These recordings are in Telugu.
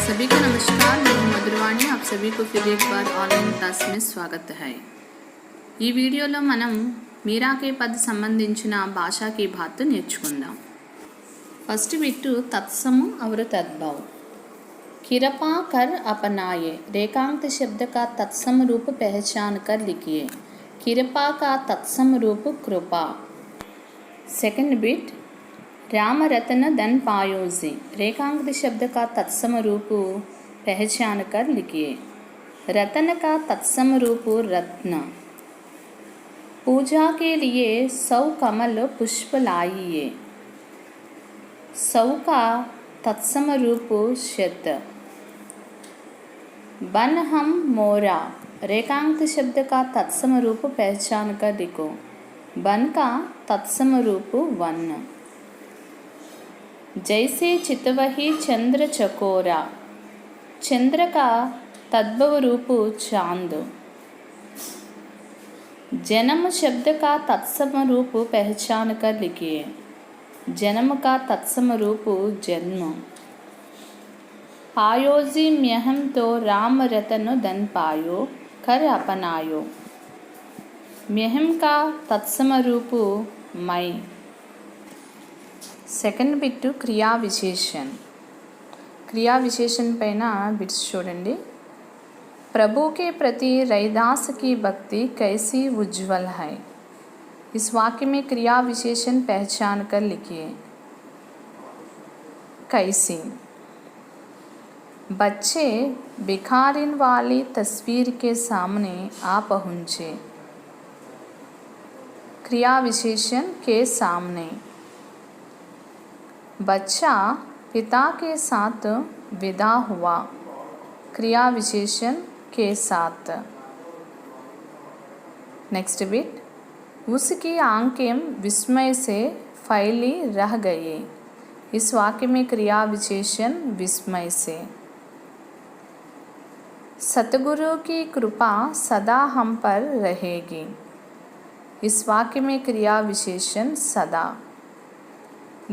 सभी को नमस्कार। मैं मधुरवाणी, आप सभी को फिर एक बार ऑनलाइन क्लास में स्वागत है। ఈ వీడియోలో మనం మీరాకే పద్ సంబంధించిన భాషాకి బాత్ నేర్చుకుందాం। फर्स्ट बिट्टू तत्सम और तद्भव। कृपा कर अपनाए रेखांकित शब्द का तत्सम रूप पहचान कर लिखिए। कृपा का तत्सम रूप कृपा। सेकंड बिट राम रतन धन पायोजी रेखांकित शब्द का तत्सम रूप पहचान कर लिखिए। रतन का तत्सम रूप रत्न। पूजा के लिए 100 कमल पुष्प लाइए। 100 का तत्सम रूप शत। बन हम मोरा रेखांकित शब्द का तत्सम रूप पहचान कर लिखो। बन का तत्सम रूप वन। जैसे चितवही चंद्र चकोरा चंद्र का तद्भव रूप चांद। जन्म शब्द का तत्सम रूप पहचान कर लिखिए। जन्म का तत्सम रूप जन्म। पायोजी म्यहम तो राम रतन धन पायो कर अपनायो। म्यहम का तत्सम रूप मई। सेकंड बिट क्रिया विशेषण। क्रिया विशेषण पैन बिट्स चूडंडी। प्रभु के प्रति रैदास की भक्ति कैसी उज्ज्वल है। इस वाक्य में क्रिया विशेषण पहचान कर लिखिए। कैसी। बच्चे भिखारिन वाली तस्वीर के सामने आ पहुँचे। क्रिया विशेषण के सामने। बच्चा पिता के साथ विदा हुआ। क्रिया विशेषण के साथ। नेक्स्ट बिट उसकी आंखें विस्मय से फैली रह गई। इस वाक्य में क्रिया विशेषण विस्मय से। सतगुरु की कृपा सदा हम पर रहेगी। इस वाक्य में क्रिया विशेषण सदा।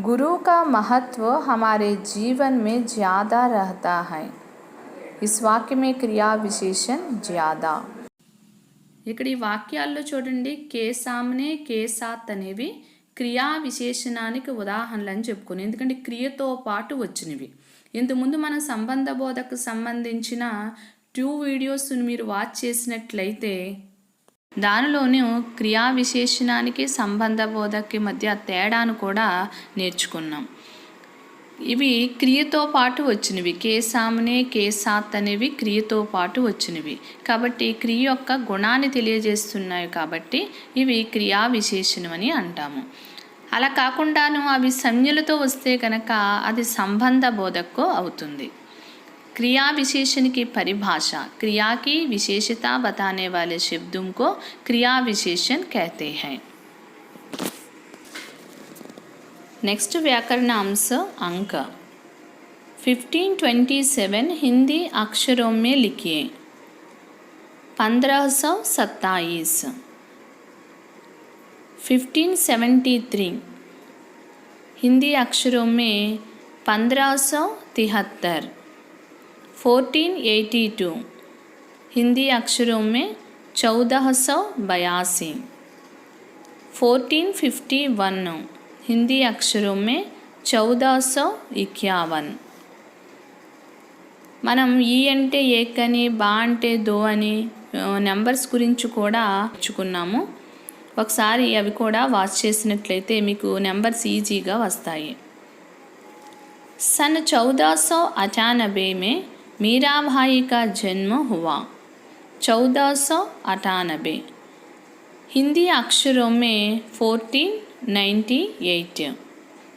गुरु का महत्व हमारे जीवन में ज़्यादा रहता है। इस वाक्य में क्रिया विशेषण ज़्यादा। ఇక్కడ ఈ వాక్యాల్లో చూడండి కే సామ్నే కే సాత్ అనేవి క్రియా విశేషణానికి ఉదాహరణలు అని చెప్పుకుని, ఎందుకంటే క్రియతో పాటు వచ్చినవి. ఇంతకుముందు మనం సంబంధ బోధకు సంబంధించిన 2 వీడియోస్ని మీరు వాచ్ చేసినట్లయితే దానిలోనూ క్రియా విశేషణానికి సంబంధ బోధకి మధ్య తేడాను కూడా నేర్చుకున్నాం. ఇవి క్రియతో పాటు వచ్చినవి. కే సామ్నే కే సాత్ అనేవి క్రియతో పాటు వచ్చినవి కాబట్టి క్రియ యొక్క గుణాన్ని తెలియజేస్తున్నాయి కాబట్టి ఇవి క్రియా విశేషణం అని అంటాము. అలా కాకుండాను అవి సంజ్ఞలతో వస్తే కనుక అది సంబంధ బోధకు అవుతుంది. क्रिया विशेषण की परिभाषा। क्रिया की विशेषता बताने वाले शब्दों को क्रिया विशेषण कहते हैं। नेक्स्ट व्याकरणांश अंक 1527 हिंदी अक्षरों में लिखिए। 1527। 1573 हिंदी अक्षरों में 1573। 1482 हिंदी अक्षरों में 1482। 1451 हिंदी अक्षरों में 1451। మనం ఈ అంటే ఏక్ అని బా అంటే దో అని నెంబర్స్ గురించి కూడా నేర్చుకున్నాము. ఒకసారి అవి కూడా వాచ్ చేసినట్లయితే మీకు నెంబర్స్ ఈజీగా వస్తాయి. सन 1498 में मीराबाई का जन्म हुआ। 1498 हिंदी अक्षरों में 1498।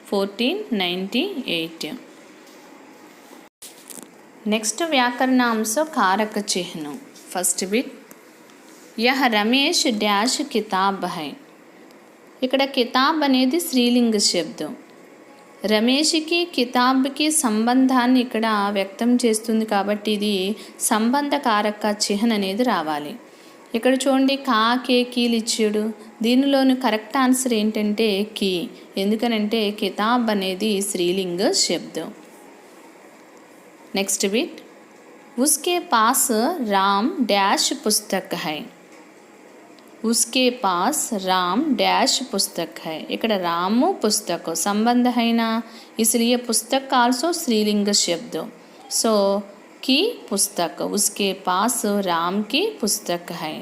1498। नेक्स्ट व्याकरणांश कारक चिह्न। फर्स्ट बिट यह रमेश डैश किताब है। ఇక్కడ కితాబ్ అనేది స్త్రీలింగ శబ్దం. రమేష్కి కితాబ్కి సంబంధాన్ని ఇక్కడ వ్యక్తం చేస్తుంది కాబట్టి ఇది సంబంధ కారక చిహ్న అనేది రావాలి. ఇక్కడ చూడండి కా కే కీలు ఇచ్చాడు. దీనిలోని కరెక్ట్ ఆన్సర్ ఏంటంటే కీ. ఎందుకనంటే కితాబ్ అనేది స్త్రీలింగ శబ్దం. నెక్స్ట్ బిట్ उसके पास राम डैश पुस्तक है. उसके पास राम डैश पुस्तक है. ఇక్కడ రాము పుస్తక్ संबंध है ना, इसलिए पुस्तक आल्सो स्त्रीलिंग शब्द. सो की पुस्तक, उसके पास राम की पुस्तक है.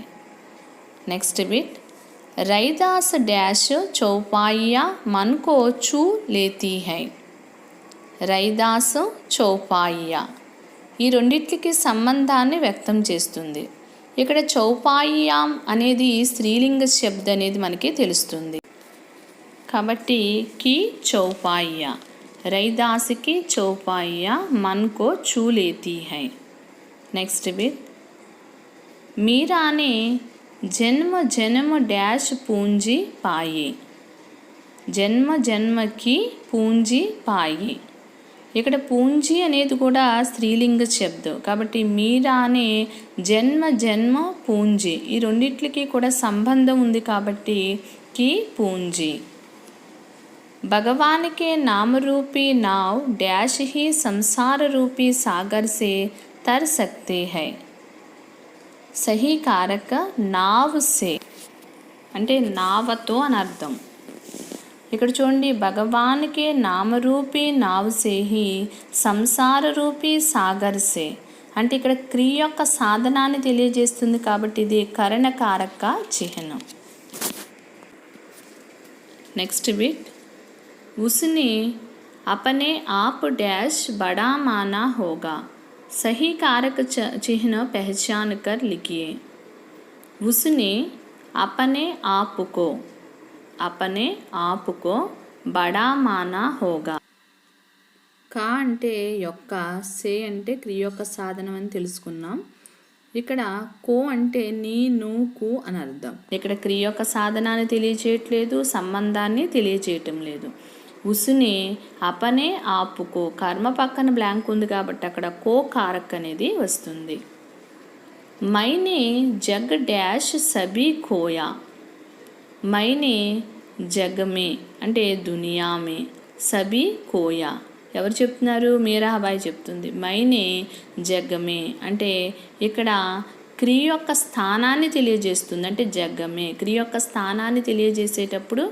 नेक्स्ट बिट रैदास डैश चौपाइयाँ मन को छू लेती है. रैदास चौपाइयाँ ఈ రెండిటికి సంబంధాన్ని వ్యక్తం చేస్తుంది. ఇక్కడ చౌపాయియాం అనేది స్త్రీలింగ శబ్ద అనేది మనకి తెలుస్తుంది. కాబట్టి కి చౌపాయియా, रैदास की चौपाइयाँ मन को छू लेती है. नेक्स्ट बिट मीरा ने जन्म जन्म डैश पूंजी पाई. जन्म जन्म की पूंजी पाई. ఇక్కడ పూంజీ అనేది కూడా స్త్రీలింగ శబ్దం. కాబట్టి మీరా అనే జన్మ జన్మ పూంజీ ఈ రెండిట్లకి కూడా సంబంధం ఉంది కాబట్టి की पूंजी. भगवान के नाम रूपी नाव डैश ही संसार रूपी सागर से तर सकते हैं. सही कारक नाव से అంటే నావతో అని అర్థం. ఇక్కడ చూడండి భగవాన్కే నామరూపీ నావ్ సే హి సంసార రూపీ సాగర్ సే అంటే ఇక్కడ క్రియ యొక్క సాధనాన్ని తెలియజేస్తుంది కాబట్టి ఇది కరణకారక చిహ్నం. నెక్స్ట్ బిట్ उसने अपने आप डैश बड़ा माना होगा. सही कारक चिन्ह पहचान कर लिखिए. उसने अपने आप को बड़ा माना होगा. కా అంటే యొక్క, సే అంటే క్రియ యొక్క సాధనం అని తెలుసుకున్నాం. ఇక్కడ కో అంటే నీ నువ్వు అని అర్థం. ఇక్కడ క్రియ యొక్క సాధనాన్ని తెలియచేయట్లేదు, సంబంధాన్ని తెలియచేయటం లేదు. ఉసుని అపనే ఆపుకో కర్మ పక్కన బ్లాంక్ ఉంది కాబట్టి అక్కడ కో కారక్ అనేది వస్తుంది. మైనే జగ్ డాష్ సబీ ఖోయా. మైనే జగ్ మే అంటే దునియా మే, సబీ ఖోయా ఎవరు చెప్తున్నారు? మీరాబాయి చెప్తుంది. మైనే జగ్గమే అంటే ఇక్కడ క్రియ యొక్క స్థానాన్ని తెలియజేస్తుంది. అంటే జగ్గమే క్రియ యొక్క స్థానాన్ని తెలియజేసేటప్పుడు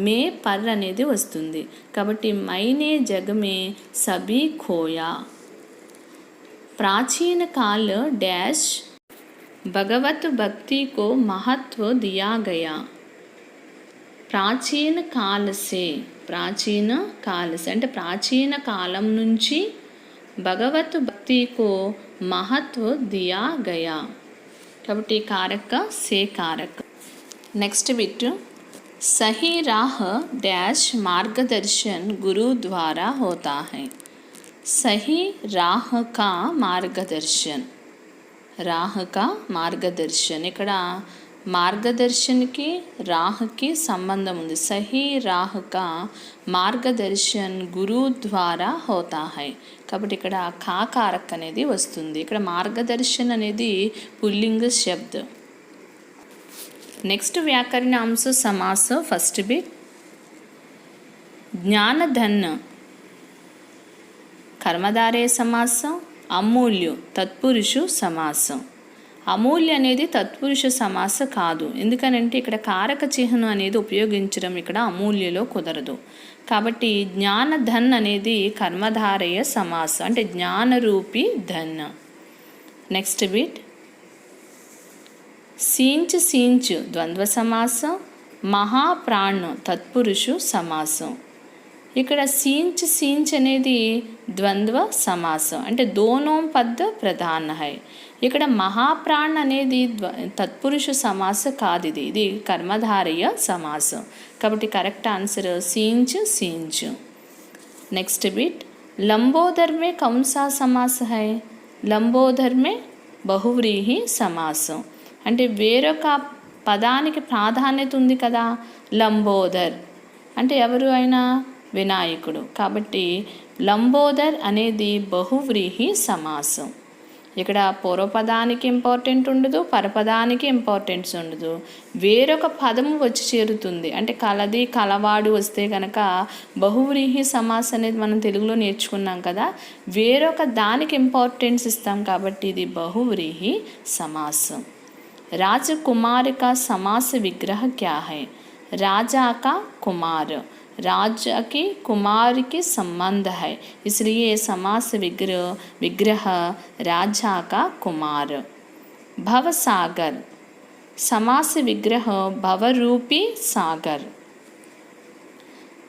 మే పర్ అనేది వస్తుంది. కాబట్టి మైనే జగమే సబీ ఖోయా. ప్రాచీన కాల్ డాష్ భగవత్ భక్తి కో महत्व दिया गया. ప్రాచీన కాలసే, ప్రాచీన కాలసే అంటే ప్రాచీన కాలం నుంచి భగవత్ భక్తికో महत्व दिया गया. కాబట్టి కారక సే కారక. నెక్స్ట్ బిట్ सही राह डैश मार्गदर्शन गुरु द्वारा होता है. सही राह का मार्गदर्शन, राह का मार्गदर्शन ఇక్కడ మార్గదర్శన్కి రాహ్కి సంబంధం ఉంది. సహీ రాహ్ కా మార్గదర్శన్ గురు ద్వారా హోతా హై కాబట్టి ఇక్కడ కా కారక్ అనేది వస్తుంది. ఇక్కడ మార్గదర్శన్ అనేది పుల్లింగ శబ్ద. నెక్స్ట్ వ్యాకరణాంశ సమాస. ఫస్ట్ బిట్ జ్ఞానధన్ కర్మధారయ సమాసం. అమూల్య తత్పురుషు సమాసం. అమూల్య అనేది తత్పురుష సమాస కాదు, ఎందుకనంటే ఇక్కడ కారక చిహ్నం అనేది ఉపయోగించడం ఇక్కడ అమూల్యలో కుదరదు. కాబట్టి జ్ఞానధన్ అనేది కర్మధారయ సమాసం అంటే జ్ఞానరూపి ధన్. నెక్స్ట్ బిట్ సీంచ్ సీంచ్ ద్వంద్వ సమాసం. మహాప్రాణ్ తత్పురుషు సమాసం. ఇక్కడ సీంచ్ సీంచ్ అనేది ద్వంద్వ సమాసం అంటే దోనో పద్ ప్రధాన హై. ఇక్కడ మహాప్రాణ్ అనేది తత్పురుష సమాస కాదు, ఇది కర్మధారయ సమాసం. కాబట్టి కరెక్ట్ ఆన్సర్ సీంచ్ సీంచ్. నెక్స్ట్ బిట్ లంబోదర్ మే కౌన్ సా సమాస హై. లంబోదర్ మే బహువ్రీహి సమాసం అంటే వేరొక పదానికి ప్రాధాన్యత ఉంది కదా. లంబోదర్ అంటే ఎవరు అయినా వినాయకుడు కాబట్టి లంబోదర్ అనేది బహువ్రీహి సమాసం. ఇక్కడ పూర్వపదానికి ఇంపార్టెంట్ ఉండదు, పరపదానికి ఇంపార్టెన్స్ ఉండదు. వేరొక పదము వచ్చి చేరుతుంది. అంటే కలది, కలవాడు వస్తే కనుక బహువ్రీహి సమాస్ అనేది మనం తెలుగులో నేర్చుకున్నాం కదా, వేరొక దానికి ఇంపార్టెన్స్ ఇస్తాం కాబట్టి ఇది బహువ్రీహి సమాస్. राजकुमार का समास विग्रह क्या है? राजा का कुमार, राजा के कुमार के संबंध है, इसलिए समास विग्रह राजा का कुमार. भवसागर, समास विग्रह भवरूपी सागर.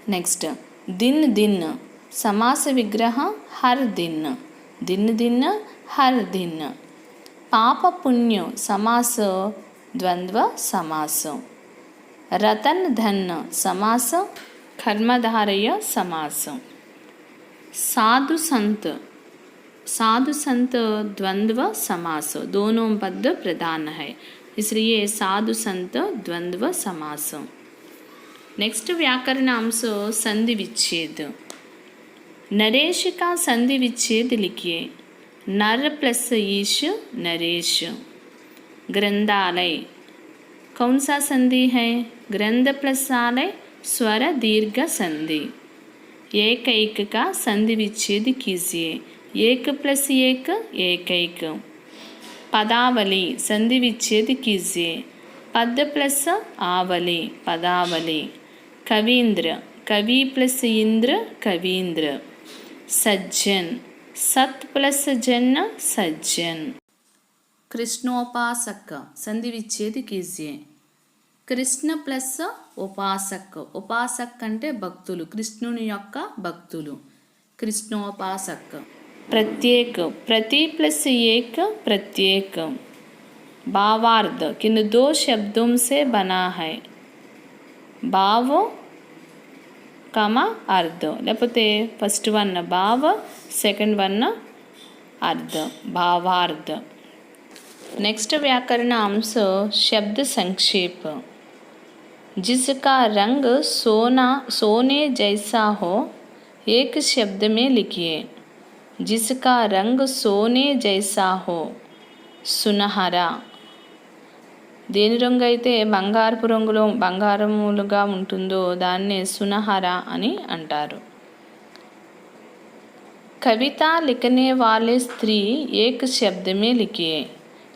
नेक्स्ट दिन दिन, समास विग्रह हर दिन, दिन दिन हर दिन. पाप पुण्य समास द्वंद्व समास. रतन धन समास कर्मधारय समास. साधु संत द्वंद्व समास, दोनों पद प्रधान है, इसलिए साधु संत द्वंद्व समास. नेक्स्ट व्याकरणांश संधि विच्छेद. नरेश का संधि विच्छेद लिखिए. नर प्लस ईश नरेश. ग्रंथालय, कौन सा संधि है? ग्रंथ प्लस आलय स्वर दीर्घ संधि. एक एक का संधि विच्छेद कीजिए. एक प्लस एक एक. पदावली, संधि विच्छेद कीजिए. पद प्लस आवली पदावली. कवींद्र, कवि प्लस इंद्र कवींद्र. सज्जन, सत प्लस जन सज्जन. कृष्णोपासक, संधि विच्छेद कीजिए. कृष्ण प्लस उपासक, उपासक అంటే భక్తులు, కృష్ణుని యొక్క భక్తులు. कृष्णोपासक. प्रत्येक, प्रति प्लस एक प्रत्येक. भावार्थ, किन दो शब्दों से बना है? भाव कमा अर्ध, लेकिन फस्ट वन भाव, सेकंड वन अर्ध, भावार्थ. नेक्स्ट व्याकरण अंश शब्द संक्षेप. जिसका रंग सोने जैसा हो, एक शब्द में लिखिए. जिसका रंग सोने जैसा हो, सुनहरा. దేని రంగు అయితే బంగారపు రంగులో బంగారములుగా ఉంటుందో దాన్నే సునహర అని అంటారు. कविता लिखने वाले स्त्री एक शब्द में लिखिए.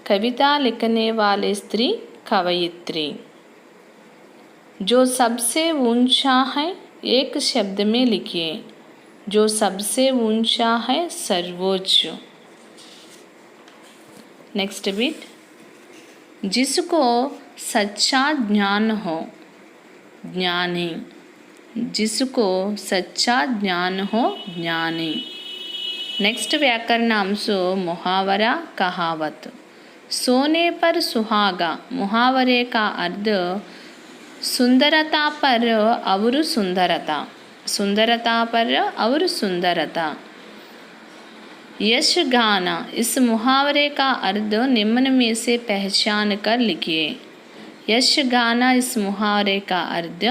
कविता लिखने वाले स्त्री कवयित्री. जो सबसे ऊंचा है एक शब्द में लिखिए. जो सबसे ऊंचा है सर्वोच्च. Next beat. जिसको सच्चा ज्ञान हो, ज्ञानी. जिसको सच्चा ज्ञान हो ज्ञानी. नेक्स्ट व्याकरण अंश मुहावरा कहावत. सोने पर सुहागा, मुहावरे का अर्थ सुंदरता पर और सुंदरता, सुंदरता पर और सुंदरता. यश गाना, इस मुहावरे का अर्थ निम्न में से पहचान कर लिखिए. यश गाना, इस मुहावरे का अर्थ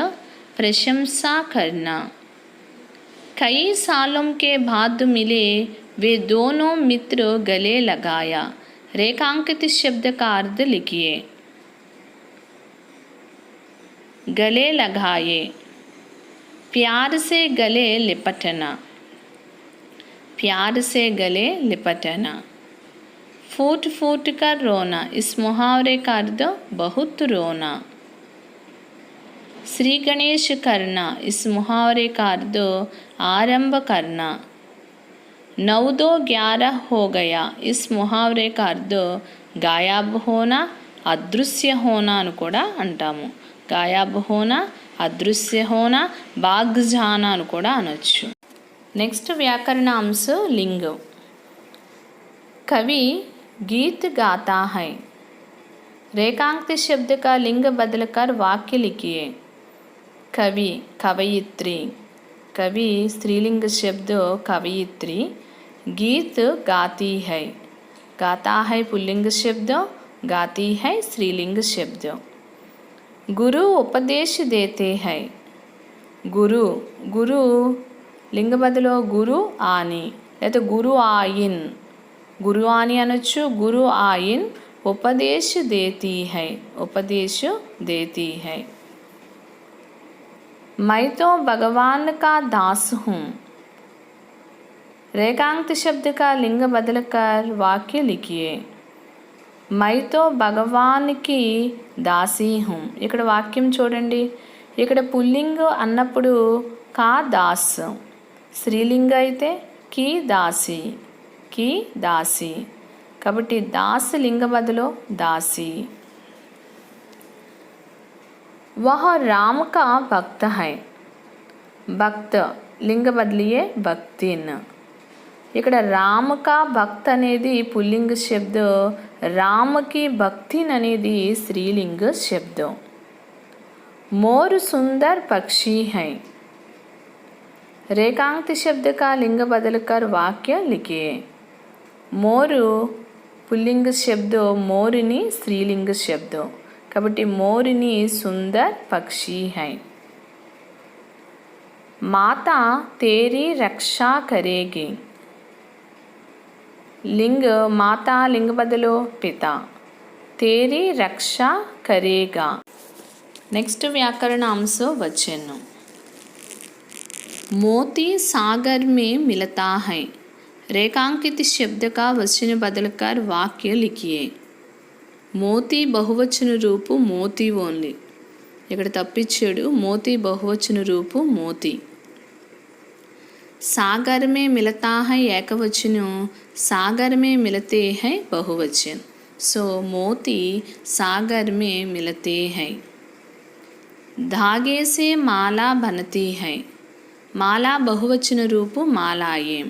प्रशंसा करना. कई सालों के बाद मिले वे दोनों मित्र गले लगाया. रेखांकित शब्द का अर्थ लिखिए. गले लगाए, प्यार से गले लिपटना. प्यार से गले लिपटना. फूट फूट कर रोना, इस मुहावरे का अर्थ बहुत रोना. श्री गणेश करना, इस मुहावरे का अर्थ आरंभ करना. 9-2-11 हो गया, इस मुहावरे का अर्थ गायब होना, अदृश्य होना అని కూడా అంటాము. गायब होना, अदृश्य होना, भाग जाना అని కూడా అనొచ్చు. नेक्स्ट व्याकरण अंश लिंग. कवि गीत गाता है. रेखांकित शब्द का लिंग बदलकर वाक्य लिखिए. कवि कवयित्री. कवि स्त्रीलिंग शब्द कवयित्री. गीत गाती है. गाता है पुल्लिंग शब्द, गाती है स्त्रीलिंग शब्द. गुरु उपदेश देते हैं. गुरु, गुरु లింగ బదులు గురు ఆని లేదా గురు ఆయిన్. గురు అని అనొచ్చు, గురు ఆయిన్ ఉపదేश देती है, उपदेश देती है। मैं तो भगवान का दास हूँ। रेखांकित शब्द का लिंग बदलकर वाक्य लिखिए। मैं तो भगवान की दासी हूँ। ఇక్కడ వాక్యం చూడండి, ఇక్కడ పుల్లింగ్ అన్నప్పుడు కా దాస్, స్త్రీలింగ అయితే की दासी, की दासी, కాబట్టి दास लिंग बदलो दासी। वह राम का भक्त है, भक्त लिंग बदलिए भक्तिन। ఇక్కడ రామ్ కా భక్త్ అనేది పుల్లింగ శబ్దం, రామ్ కి భక్తిన్ అనేది స్త్రీలింగ శబ్దం। मोर सुंदर पक्षी है। रेखांकित शब्द का लिंग बदलकर वाक्य लिखिए। मोरु पुल्लिंग शब्द, मोरिनी स्त्रीलिंग शब्द, కాబట్టి मोरिनी सुंदर पक्षी है। माता तेरी रक्षा करेगी। लिंग माता लिंग बदलो पिता, तेरी रक्षा करेगा। नेक्स्ट व्याकरण अंश वचन। मोती सागर में मिलता है। रेखांकित शब्द का वचन बदलकर वाक्य लिखिए। మోతీ బహువచన రూపు మోతీ ఓన్లీ, ఇక్కడ తప్పించాడు, మోతీ బహువచన రూపు మోతీ। सागर में मिलता है ఏకవచనం, सागर में मिलते हैं बहुवचन। सो मोती सागर में मिलते हैं। धागे से माला बनती है। माला बहुवचन रूप मालाएं,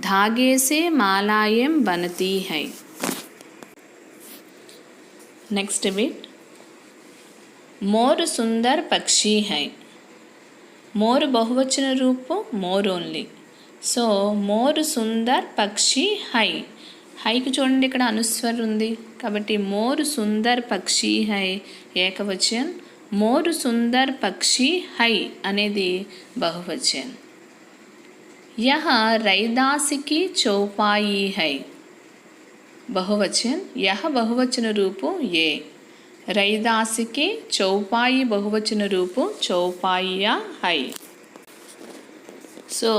धागे से मालाएं बनती है। Next bit. मोर सुंदर पक्षी है। मोर बहुवचन रूप more only. So more Sundar పక్షి హై, హైకి చూడండి ఇక్కడ అనుస్వర్ ఉంది కాబట్టి మోర్ సుందర్ పక్షి హై ఏకవచన్, మోర్ సుందర్ పక్షి హై అనేది బహువచన్। यह रैदास की चौपाई है, बहुवचन, यह बहुवचन रूप ये। रैदास की चौपाई बहुवचन रूप चौपाइया है। సో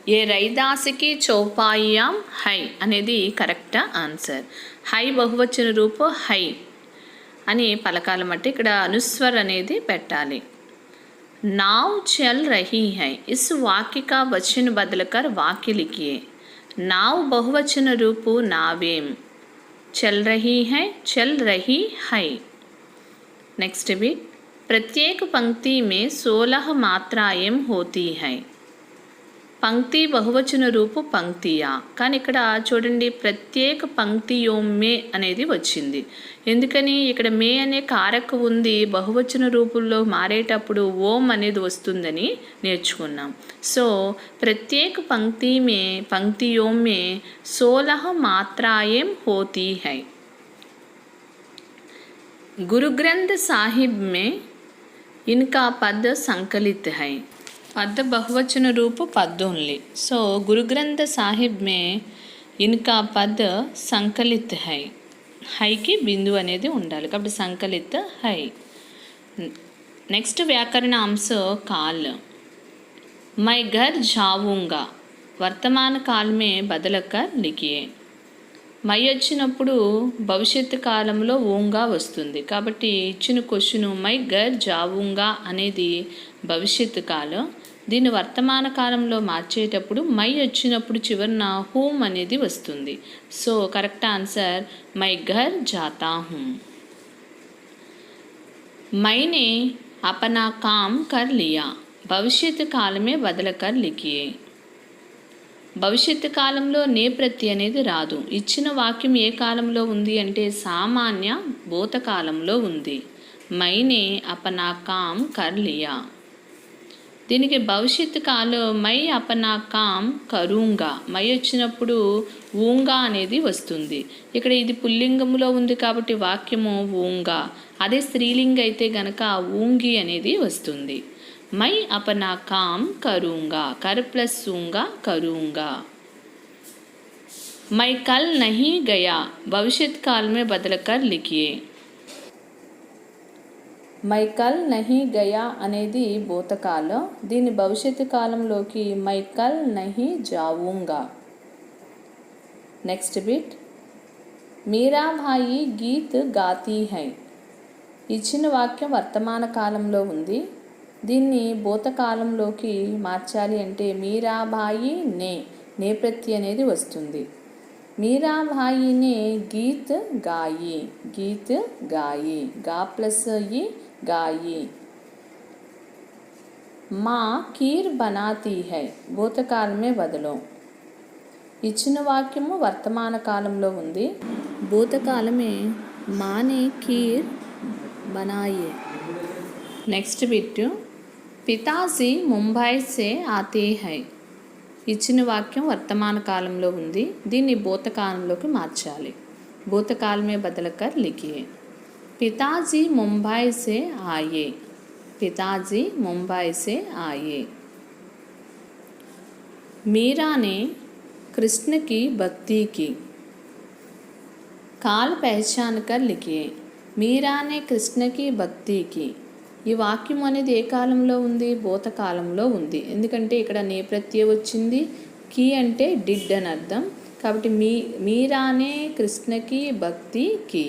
ఏ రైదాసికి చౌపాయియాం హై అనేది కరెక్ట్ ఆన్సర్। హై బహువచన రూపు హై అని పలకాల మట్టి ఇక్కడ అనుస్వర్ అనేది పెట్టాలి। नाव चल रही है। इस वाक्य का वचन बदलकर वाक्य लिखिए। नाव बहुवचन रूप नावें, चल रही है चल रही है। नेक्स्ट भी। प्रत्येक पंक्ति में 16 मात्राएं होती है। పంక్తి బహువచన రూపు పంక్తియా, కానీ ఇక్కడ చూడండి ప్రత్యేక పంక్తియో మే అనేది వచ్చింది, ఎందుకని ఇక్కడ మే అనే కారక ఉంది, బహువచన రూపంలో మారేటప్పుడు ఓం అనేది వస్తుందని నేర్చుకున్నాం। సో ప్రత్యేక పంక్తి మే పంక్తియో మే 16 मात्राएं होती है। गुरु ग्रंथ साहिब में इनका पद संकलित है। पद बहुवचन रूप पद ओनली। सो गुरु ग्रंथ साहिब में इनका पद संकलित है। హై కి బిందు అనేది ఉండాలి కాబట్టి సంకలిత హై। నెక్స్ట్ వ్యాకరణ అంశ కాల్। मैं घर जाऊंगा వర్తమాన కాల్ మే బదలకర్ లిఖియే। మై వచ్చినప్పుడు భవిష్యత్తు కాలంలో ఓంగా వస్తుంది కాబట్టి ఇచ్చిన క్వశ్చన్ మై ఘర్ జావుంగా అనేది భవిష్యత్తు కాలం, దీన్ని వర్తమాన కాలంలో మార్చేటప్పుడు మై వచ్చినప్పుడు చివరన హూమ్ అనేది వస్తుంది। సో కరెక్ట్ ఆన్సర్ మై ఘర్ జాతా హూం। मैंने अपना काम कर लिया భవిష్యత్తు కాలమే బదలకర్ లిఖియే। భవిష్యత్తు కాలంలో నే ప్రత్యయ అనేది రాదు, ఇచ్చిన వాక్యం ఏ కాలంలో ఉంది అంటే సామాన్య భూతకాలంలో ఉంది। మైనే అపనా కామ్ కర్ లియా, దీనికి భవిష్యత్తు కాలం మై అపనా కామ్ కరూంగా, మై వచ్చినప్పుడు ఊంగా అనేది వస్తుంది। ఇక్కడ ఇది పుల్లింగంలో ఉంది కాబట్టి వాక్యము ఊంగా, అదే స్త్రీలింగ అయితే గనక ఊంగి అనేది వస్తుంది। మై అపనా కామ్ కరూంగా, కర్ ప్లస్ ఊంగా కరూంగా। मैं कल नहीं गया भविष्यत काल में बदलकर लिखिए. मैं कल नहीं गया అనేది భూతకాలం. దీని భవిష్యత్తు కాలంలోకి मैं कल नहीं जाऊंगा. Next bit. మీరా భాయి గీత్ గాతీ హై. ఇచ్చిన వాక్యం వర్తమాన కాలంలో ఉంది. దీన్ని భూతకాలంలోకి మార్చాలి అంటే మీరాబాయి నే ప్రత్యయం అనేది వస్తుంది. మీరాబాయినే గీత్ గాయి, గీత్ గాయి, గా ప్లస్ ఈ గాయి. మా కీర్ బనాతీ హై భూతకాలమే బదులు. ఇచ్చిన వాక్యము వర్తమాన కాలంలో ఉంది. భూతకాలమే మానే కీర్ बनाइए. Next bit. పితాజీ ముంబై సే ఆతే హై. ఇచ్చిన వాక్యం వర్తమాన కాలంలో ఉంది. దీన్ని భూతకాలంలోకి మార్చాలి. భూతకాలమే బదలకర్ లిఖియే. పితాజీ ముంబై సే ఆయే, పితాజీ ముంబై సే ఆయే. मीरा ने कृष्ण की भक्ति की. काल पहचान कर लिखिए. మీరానే కృష్ణకి భక్తికి. ఈ వాక్యం అనేది ఏ కాలంలో ఉంది? భూతకాలంలో ఉంది. ఎందుకంటే ఇక్కడ నేప్రత్యయం వచ్చింది. కి అంటే డిడ్ అని అర్థం. కాబట్టి మీరానే కృష్ణకి భక్తికి.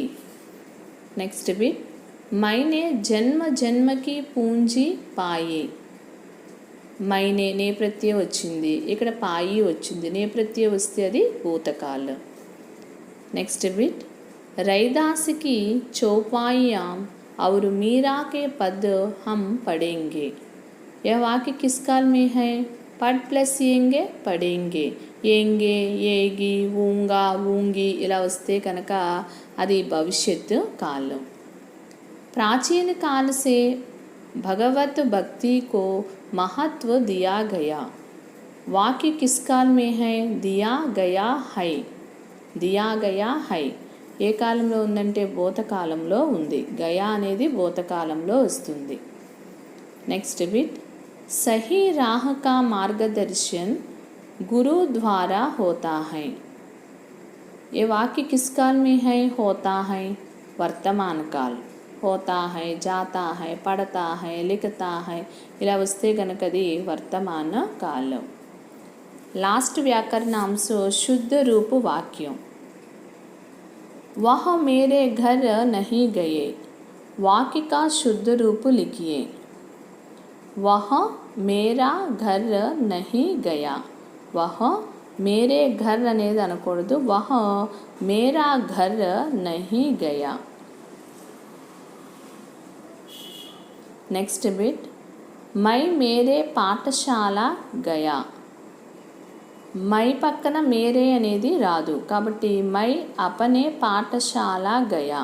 Next bit. మైనే జన్మ జన్మకి పూంజీ పాయి. మైనే నేప్రత్యయం వచ్చింది. ఇక్కడ పాయి వచ్చింది. నేప్రత్యయం వస్తే అది భూతకాలం. Next bit. रैदास की चौपाइयाँ और मीरा के पद हम पढ़ेंगे. यह वाक्य किस काल में है? पढ़ प्लस येंगे पढ़ेंगे. येंगे येगी ऊंगा ऊंगी ఇలా వస్తే కనుక అది భవిష్యత్ కాలం. प्राचीन काल से भगवत भक्ति को महत्व दिया गया. वाक्य किस काल में है? दिया गया है, दिया गया है. ఏ కాలంలో ఉందంటే భూతకాలంలో ఉంది. గయా అనేది భూతకాలంలో వస్తుంది. Next bit. సహీ రాహ కా మార్గదర్శన్ గురు ద్వారా హోతా హై. ये वाक्य किस काल में है? होता है वर्तमान काल. होता है, जाता है, पढ़ता है, लिखता है ఇలా వస్తే కనుక అది వర్తమాన కాలం. లాస్ట్ వ్యాకరణాంశ శుద్ధ రూపు వాక్యం. वह मेरे घर नहीं गए. वाक्य का शुद्ध रूप लिखिए. वह मेरा घर नहीं गया. वह मेरे घर అనేది అనకూడదు. वह मेरा घर नहीं गया. Next bit. मैं मेरे पाठशाला गया. మై పక్కన మేరే అనేది రాదు. కాబట్టి మై అపనే పాఠశాల గయా.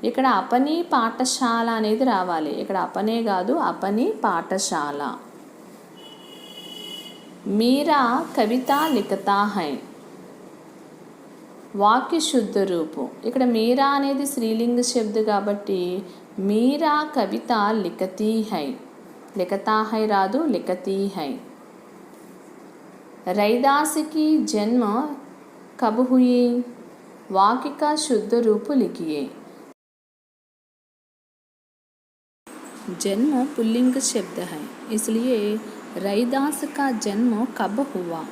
ఇక్కడ అపని పాఠశాల అనేది రావాలి. ఇక్కడ అపనే కాదు, అపని పాఠశాల. మీరా కవిత లిఖతా హై. వాక్య శుద్ధ రూపు. ఇక్కడ మీరా అనేది స్త్రీలింగ శబ్ద కాబట్టి మీరా కవిత లిఖతీ హై. లిఖతా హై రాదు, లిఖతీ హై. रैदास की जन्म कब हुई? वाक्य का शुद्ध रूप लिखिए. जन्म पुल्लिंग शब्द है, इसलिए रैदास का जन्म कब हुआ.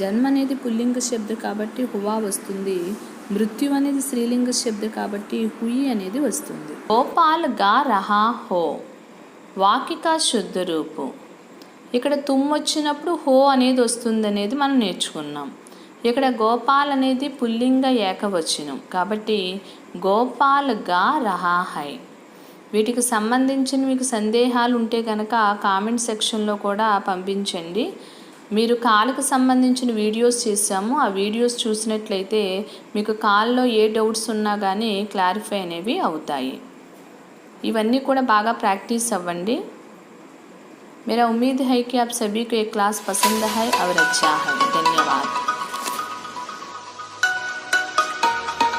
जन्म అనేది పుల్లింగ శబ్ద కాబట్టి హువా వస్తుంది. మృత్యు అనేది స్త్రీలింగ శబ్ద కాబట్టి హుయి అనేది వస్తుంది. గోపాల్ గా రహా హో. వాక్య కా శుద్ధ రూపు. ఇక్కడ తుమ్ వచ్చినప్పుడు హో అనేది వస్తుంది అనేది మనం నేర్చుకున్నాం. ఇక్కడ గోపాల్ అనేది పుల్లింగ ఏకవచనం కాబట్టి గోపాల్ గా రహా హై. వీటికి సంబంధించిన మీకు సందేహాలు ఉంటే కనుక కామెంట్ సెక్షన్లో కూడా పంపించండి. మీరు కాల్కి సంబంధించిన వీడియోస్ చేసాము. ఆ వీడియోస్ చూసినట్లయితే మీకు కాల్లో ఏ డౌట్స్ ఉన్నా కానీ క్లారిఫై అనేవి అవుతాయి. ఇవన్నీ కూడా బాగా ప్రాక్టీస్ అవ్వండి. मेरा उम्मीद है कि आप सभी को ये क्लास पसंद है और अच्छा है.